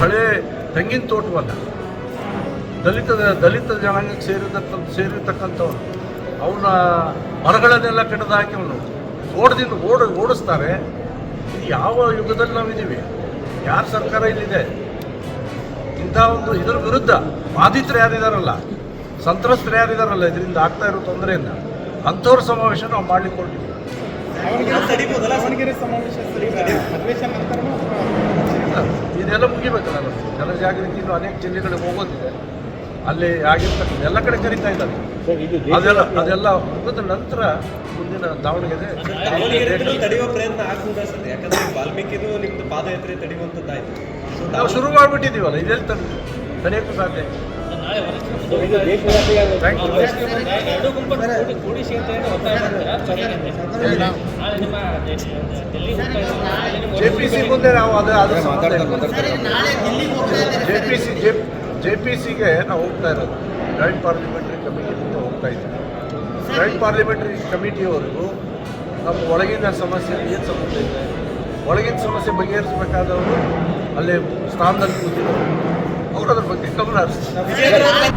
ಹಳೆ ತೆಂಗಿನ ತೋಟವಲ್ಲ, ದಲಿತ ಜನಾಂಗಕ್ಕೆ ಸೇರಿರ್ತಕ್ಕಂಥವನು ಅವನ ಮರಗಳನ್ನೆಲ್ಲ ಕೆಡದು ಹಾಕಿ ಅವನು ತೋಟದಿಂದ ಓಡಿಸ್ತಾರೆ. ಇದು ಯಾವ ಯುಗದಲ್ಲಿ ನಾವಿದ್ದೀವಿ? ಯಾರ ಸರ್ಕಾರ ಇಲ್ಲಿದೆ? ಇಂಥ ಒಂದು ಇದರ ವಿರುದ್ಧ ಬಾಧಿತರು ಯಾರಿದಾರಲ್ಲ, ಸಂತ್ರಸ್ತರು ಯಾರಿದಾರಲ್ಲ, ಇದರಿಂದ ಆಗ್ತಾ ಇರೋ ತೊಂದರೆಯನ್ನು ಅಂಥವ್ರ ಸಮಾವೇಶ ನಾವು ಮಾಡಲಿಕ್ಕೆ ಹೊರಟಿದ್ದೀವಿ. ಇದೆಲ್ಲ ಮುಗಿಬೇಕಲ್ಲ ನಮಗೆ. ಜನಜಾಗೃತಿಯನ್ನು ಅನೇಕ ಜಿಲ್ಲೆಗಳಿಗೆ ಹೋಗೋದಿದೆ, ಅಲ್ಲಿ ಆಗಿರ್ತಕ್ಕಂಥ ಎಲ್ಲ ಕಡೆ ಕರೀತಾ ಇದ್ದಾರೆ. ಅದೆಲ್ಲ ಮುಗಿದ ನಂತರ ಮುಂದಿನ ದಾವಣಗೆರೆ ತಡೆಯುವ ಪ್ರಯತ್ನ ಆಗ್ತದೆ ಸರ್. ಯಾಕಂದ್ರೆ ವಾಲ್ಮೀಕಿದು ನಿಮ್ದು ಪಾದಯಾತ್ರೆ ತಡೆಯುವಂಥದ್ದಾಯ್ತು. ನಾವು ಶುರು ಮಾಡಿಬಿಟ್ಟಿದ್ದೀವಲ್ಲ, ಇದೆಲ್ಲಿ ತಡೆಯೋಕ್ಕೂ ಸಾಧ್ಯ. JPC ಮುಂದೆ ನಾವು JPCಗೆ ನಾವು ಹೋಗ್ತಾ ಇರೋದು. ಜಾಯಿಂಟ್ ಪಾರ್ಲಿಮೆಂಟರಿ ಕಮಿಟಿ ಮುಂದೆ ಹೋಗ್ತಾ ಇದ್ದೀವಿ. ಜಾಯಿಂಟ್ ಪಾರ್ಲಿಮೆಂಟರಿ ಕಮಿಟಿಯವರೆಗೂ ನಮ್ಮ ಒಳಗಿನ ಸಮಸ್ಯೆ ಏನು ಸಮಸ್ಯೆ ಇದೆ, ಒಳಗಿನ ಸಮಸ್ಯೆ ಬಗೆಹರಿಸಬೇಕಾದವರು ಅಲ್ಲೇ ಸ್ಥಾನದಲ್ಲಿ ಕೂತಿರೋರು, ಅವರು ಅದ್ರ ಬಗ್ಗೆ ಗಮನ ಹರಿಸ್ತಾರೆ.